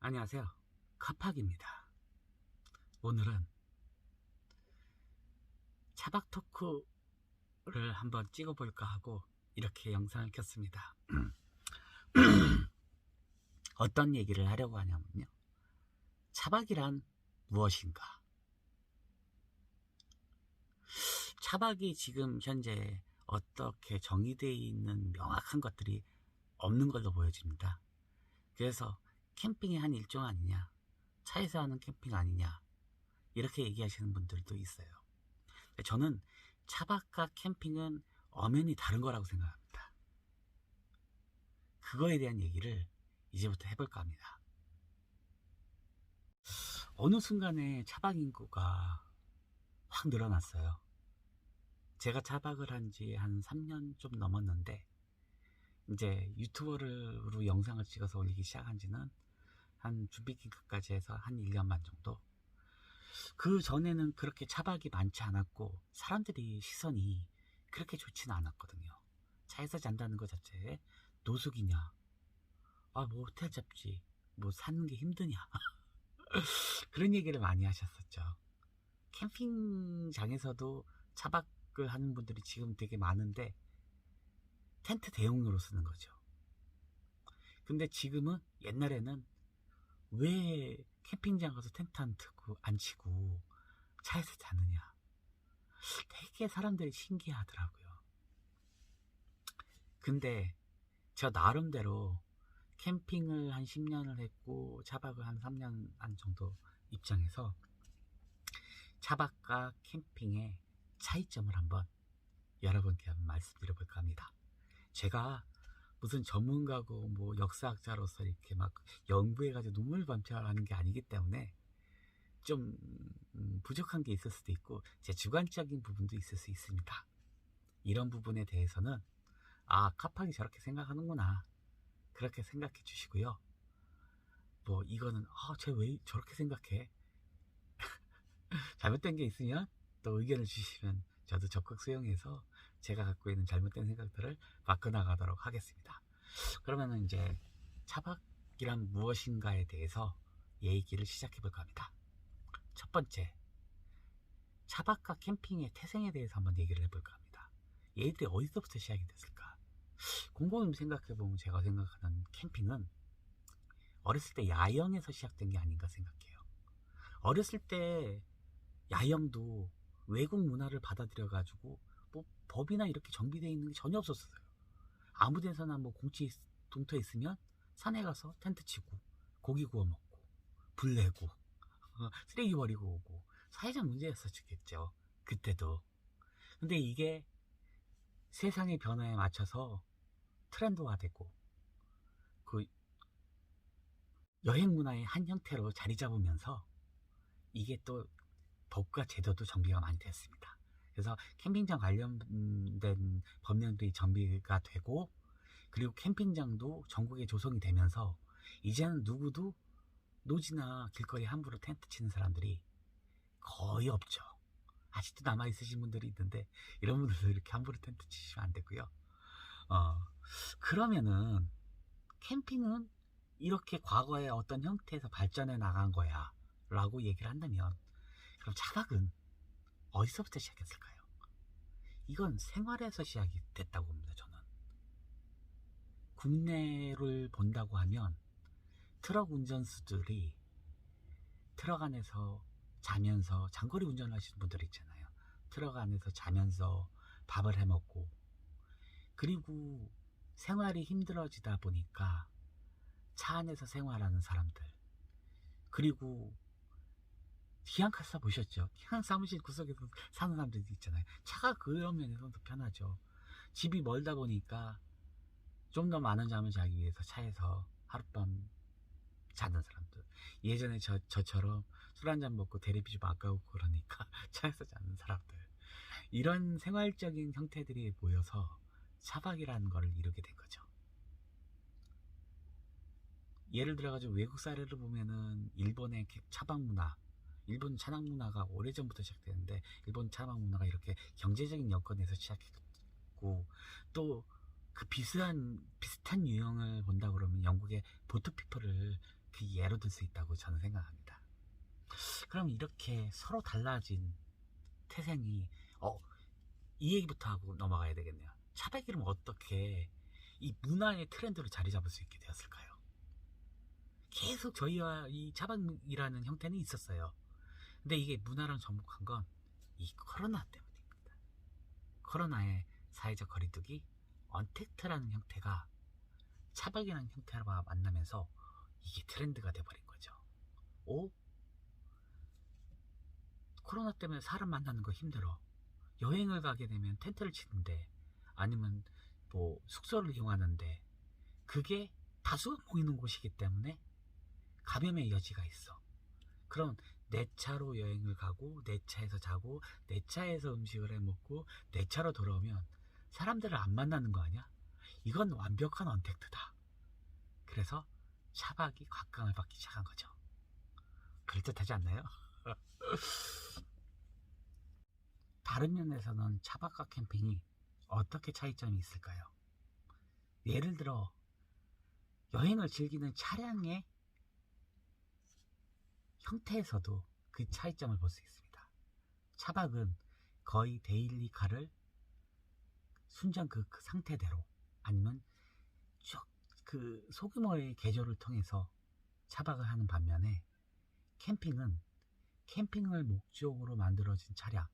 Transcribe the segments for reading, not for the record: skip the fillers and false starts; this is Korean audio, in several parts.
안녕하세요. 카팍입니다. 오늘은 차박 토크를 한번 찍어볼까 하고 이렇게 영상을 켰습니다. 어떤 얘기를 하려고 하냐면요. 차박이란 무엇인가? 차박이 지금 현재 어떻게 정의되어 있는 명확한 것들이 없는 걸로 보여집니다. 그래서 캠핑의 한 일종 아니냐, 차에서 하는 캠핑 아니냐, 이렇게 얘기하시는 분들도 있어요. 저는 차박과 캠핑은 엄연히 다른 거라고 생각합니다. 그거에 대한 얘기를 이제부터 해볼까 합니다. 어느 순간에 차박 인구가 확 늘어났어요. 제가 차박을 한 지 한 3년 좀 넘었는데, 이제 유튜버로 영상을 찍어서 올리기 시작한 지는 한 준비 기간까지 해서 한 1년 반 정도. 그 전에는 그렇게 차박이 많지 않았고 사람들이 시선이 그렇게 좋지는 않았거든요. 차에서 잔다는 것 자체에 노숙이냐, 뭐 호텔 잡지, 뭐 사는 게 힘드냐 그런 얘기를 많이 하셨었죠. 캠핑장에서도 차박을 하는 분들이 지금 되게 많은데 텐트 대용으로 쓰는 거죠. 근데 지금은, 옛날에는 왜 캠핑장 가서 텐트 안 치고 차에서 자느냐, 되게 사람들이 신기하더라고요. 근데 저 나름대로 캠핑을 한 10년을 했고 차박을 한 3년 한 정도 입장에서 차박과 캠핑의 차이점을 한번 여러분께 한번 말씀드려볼까 합니다. 제가 무슨 전문가고 뭐 역사학자로서 이렇게 막 연구해가지고 눈물 밤차하는 게 아니기 때문에 좀 부족한 게 있을 수도 있고 제 주관적인 부분도 있을 수 있습니다. 이런 부분에 대해서는 카팍이 저렇게 생각하는구나, 그렇게 생각해 주시고요. 뭐 이거는 쟤 왜 저렇게 생각해, 잘못된 게 있으면 또 의견을 주시면 저도 적극 수용해서 제가 갖고 있는 잘못된 생각들을 바꿔나가도록 하겠습니다. 그러면 이제 차박이란 무엇인가에 대해서 얘기를 시작해 볼까 합니다. 첫 번째, 차박과 캠핑의 태생에 대해서 한번 얘기를 해볼까 합니다. 얘들이 어디서부터 시작이 됐을까? 곰곰이 생각해 보면 제가 생각하는 캠핑은 어렸을 때 야영에서 시작된 게 아닌가 생각해요. 어렸을 때 야영도 외국 문화를 받아들여 가지고 뭐 법이나 이렇게 정비되어 있는 게 전혀 없었어요. 아무 데서나 뭐 동터에 있으면 산에 가서 텐트 치고 고기 구워 먹고 불 내고 쓰레기 버리고 오고, 사회적 문제였었겠죠 그때도. 근데 이게 세상의 변화에 맞춰서 트렌드화되고 그 여행 문화의 한 형태로 자리 잡으면서 이게 또 법과 제도도 정비가 많이 됐습니다. 그래서 캠핑장 관련된 법령들이 정비가 되고, 그리고 캠핑장도 전국에 조성이 되면서 이제는 누구도 노지나 길거리 함부로 텐트 치는 사람들이 거의 없죠. 아직도 남아있으신 분들이 있는데 이런 분들도 이렇게 함부로 텐트 치시면 안 되고요. 그러면은 캠핑은 이렇게 과거에 어떤 형태에서 발전해 나간 거야 라고 얘기를 한다면, 그럼 차박은 어디서부터 시작했을까요? 이건 생활에서 시작이 됐다고 봅니다. 저는 국내를 본다고 하면 트럭 운전수들이 트럭 안에서 자면서, 장거리 운전을 하시는 분들 있잖아요. 트럭 안에서 자면서 밥을 해 먹고, 그리고 생활이 힘들어지다 보니까 차 안에서 생활하는 사람들, 그리고 기안카사 보셨죠? 그냥 사무실 구석에서 사는 사람들도 있잖아요. 차가 그런 면에서는 더 편하죠. 집이 멀다 보니까 좀 더 많은 잠을 자기 위해서 차에서 하룻밤 자는 사람들, 예전에 저처럼 술 한잔 먹고 대리비 좀 아까우고 그러니까 차에서 자는 사람들, 이런 생활적인 형태들이 모여서 차박이라는 거를 이루게 된 거죠. 예를 들어가지고 외국 사례를 보면은 일본의 차박 문화, 일본 차박 문화가 오래전부터 시작되는데 일본 차박 문화가 이렇게 경제적인 여건에서 시작했고, 또 그 비슷한 유형을 본다 그러면 영국의 보트피플을 그 예로 들 수 있다고 저는 생각합니다. 그럼 이렇게 서로 달라진 태생이 이 얘기부터 하고 넘어가야 되겠네요. 차박이름 어떻게 이 문화의 트렌드로 자리 잡을 수 있게 되었을까요? 계속 저희와 이 차박이라는 형태는 있었어요. 근데 이게 문화랑 접목한 건 이 코로나 때문입니다. 코로나의 사회적 거리두기, 언택트라는 형태가 차박이라는 형태와 만나면서 이게 트렌드가 돼버린 거죠. 코로나 때문에 사람 만나는 거 힘들어. 여행을 가게 되면 텐트를 치는데, 아니면 뭐 숙소를 이용하는데, 그게 다수가 모이는 곳이기 때문에 감염의 여지가 있어. 그럼 내 차로 여행을 가고, 내 차에서 자고, 내 차에서 음식을 해 먹고, 내 차로 돌아오면 사람들을 안 만나는 거 아니야? 이건 완벽한 언택트다. 그래서 차박이 각광을 받기 시작한 거죠. 그럴듯하지 않나요? 다른 면에서는 차박과 캠핑이 어떻게 차이점이 있을까요? 예를 들어 여행을 즐기는 차량의 형태에서도 그 차이점을 볼 수 있습니다. 차박은 거의 데일리카를 순전 그 상태대로, 아니면 쭉 그 소규모의 개조를 통해서 차박을 하는 반면에, 캠핑은 캠핑을 목적으로 만들어진 차량을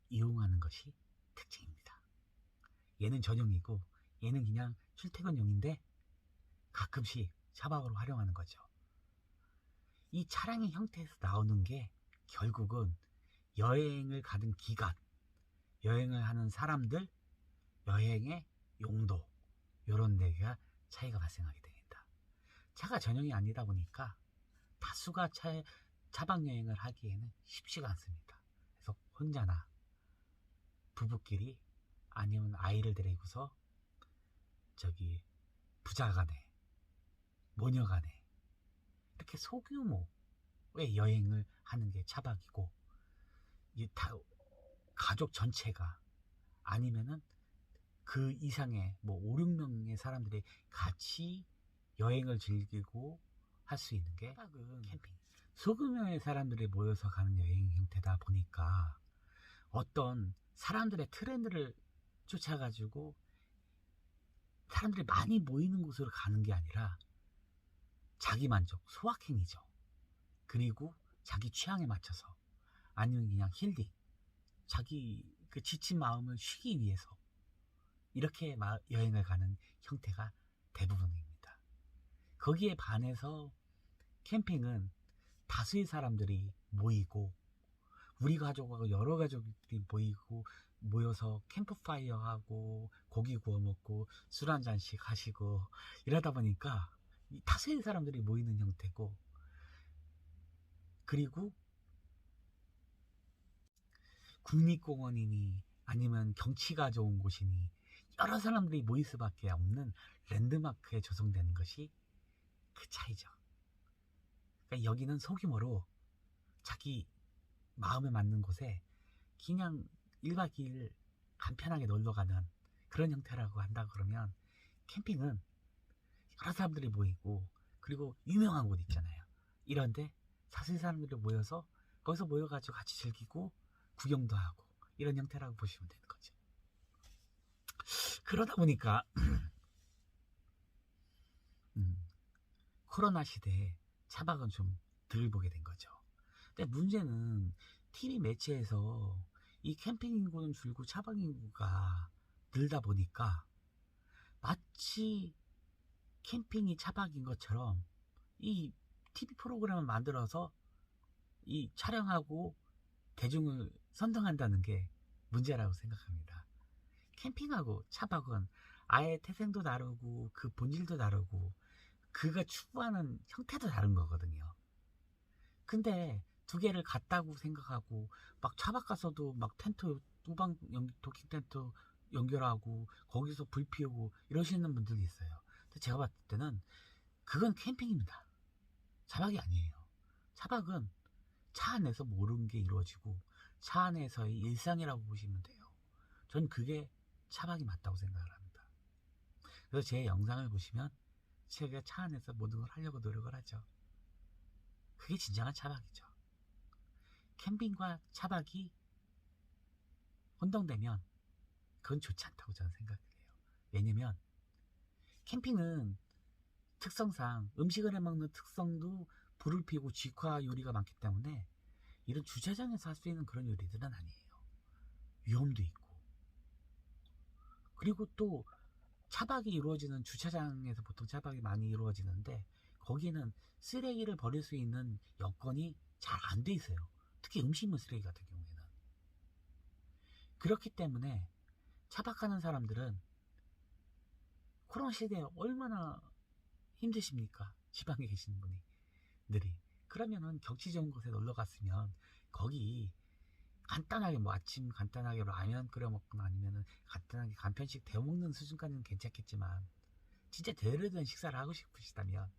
이용하는 것이 특징입니다. 얘는 전용이고 얘는 그냥 출퇴근용인데 가끔씩 차박으로 활용하는 거죠. 이 차량의 형태에서 나오는 게 결국은 여행을 가는 기간, 여행을 하는 사람들, 여행의 용도, 이런 데가 차이가 발생하게 됩니다. 차가 전용이 아니다 보니까 다수가 차박 여행을 하기에는 쉽지가 않습니다. 그래서 혼자나 부부끼리, 아니면 아이를 데리고서 부자간에, 모녀간에 이렇게 소규모의 여행을 하는 게 차박이고, 가족 전체가, 아니면은 그 이상의 5, 6명의 사람들이 같이 여행을 즐기고 할 수 있는 게 차박은 캠핑. 소규모의 사람들이 모여서 가는 여행 형태다 보니까 어떤 사람들의 트렌드를 쫓아가지고 사람들이 많이 모이는 곳으로 가는 게 아니라 자기만족, 소확행이죠. 그리고 자기 취향에 맞춰서, 아니면 그냥 힐링, 자기 그 지친 마음을 쉬기 위해서 이렇게 여행을 가는 형태가 대부분입니다. 거기에 반해서 캠핑은 다수의 사람들이 모이고, 우리 가족하고 여러 가족들이 모여서 캠프파이어 하고 고기 구워 먹고 술 한 잔씩 하시고 이러다 보니까 다수의 사람들이 모이는 형태고, 그리고 국립공원이니 아니면 경치가 좋은 곳이니 여러 사람들이 모일 수밖에 없는 랜드마크에 조성되는 것이 그 차이죠. 그러니까 여기는 소규모로 자기 마음에 맞는 곳에 그냥 1박 2일 간편하게 놀러가는 그런 형태라고 한다 그러면, 캠핑은 여러 사람들이 모이고, 그리고 유명한 곳 있잖아요. 이런데 사실 사람들이 모여서 거기서 모여가지고 같이 즐기고 구경도 하고 이런 형태라고 보시면 되는 거죠. 그러다 보니까 코로나 시대에 차박은 좀 덜 보게 된 거죠. 근데 문제는 TV 매체에서 이 캠핑 인구는 줄고 차박 인구가 늘다 보니까 마치 캠핑이 차박인 것처럼 이 TV 프로그램을 만들어서 이 촬영하고 대중을 선동한다는 게 문제라고 생각합니다. 캠핑하고 차박은 아예 태생도 다르고 그 본질도 다르고 그가 추구하는 형태도 다른 거거든요. 근데 두 개를 같다고 생각하고 막 차박 가서도 막 텐트 도킹 텐트 연결하고 거기서 불 피우고 이러시는 분들이 있어요. 근데 제가 봤을 때는 그건 캠핑입니다. 차박이 아니에요. 차박은 차 안에서 모든 게 이루어지고 차 안에서의 일상이라고 보시면 돼요. 전 그게 차박이 맞다고 생각을 합니다. 그래서 제 영상을 보시면 자체가 차 안에서 모든 걸 하려고 노력을 하죠. 그게 진정한 차박이죠. 캠핑과 차박이 혼동되면 그건 좋지 않다고 저는 생각을 해요. 왜냐면 캠핑은 특성상 음식을 해먹는 특성도 불을 피우고 직화 요리가 많기 때문에 이런 주차장에서 할 수 있는 그런 요리들은 아니에요. 위험도 있고, 그리고 또 차박이 이루어지는 주차장에서 보통 차박이 많이 이루어지는데 거기는 쓰레기를 버릴 수 있는 여건이 잘 안 돼 있어요. 특히 음식물 쓰레기 같은 경우에는. 그렇기 때문에 차박하는 사람들은 코로나 시대에 얼마나 힘드십니까? 지방에 계신 분들이. 그러면은 경치 좋은 곳에 놀러 갔으면 거기 간단하게 뭐 아침 간단하게 라면 끓여 먹거나 아니면은 간단하게 간편식 데워 먹는 수준까지는 괜찮겠지만 진짜 제대로 된 식사를 하고 싶으시다면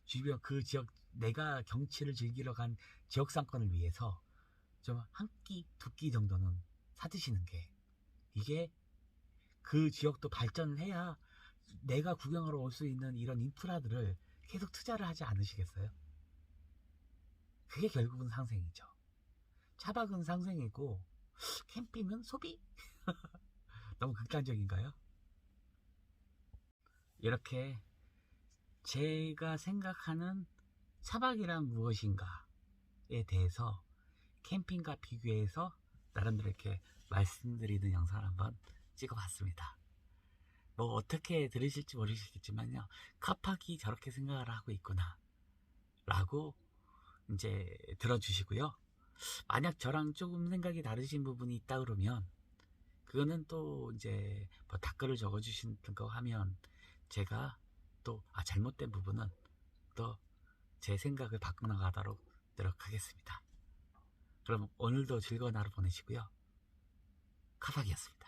주변 그 지역 내가 경치를 즐기러 간 지역 상권을 위해서 좀 한 끼, 두 끼 정도는 사드시는 게 이게 그 지역도 발전을 해야 내가 구경하러 올 수 있는 이런 인프라들을 계속 투자를 하지 않으시겠어요? 그게 결국은 상생이죠. 차박은 상생이고 캠핑은 소비? 너무 극단적인가요? 이렇게 제가 생각하는 차박이란 무엇인가에 대해서 캠핑과 비교해서 나름대로 이렇게 말씀드리는 영상을 한번 찍어봤습니다. 뭐 어떻게 들으실지 모르시겠지만요, 카팍이 저렇게 생각을 하고 있구나 라고 이제 들어주시고요. 만약 저랑 조금 생각이 다르신 부분이 있다 그러면 그거는 또 이제 뭐 댓글을 적어주신 거 하면 제가 또 잘못된 부분은 또 제 생각을 바꿔나가도록 노력하겠습니다. 그럼 오늘도 즐거운 하루 보내시고요. 카팍이었습니다.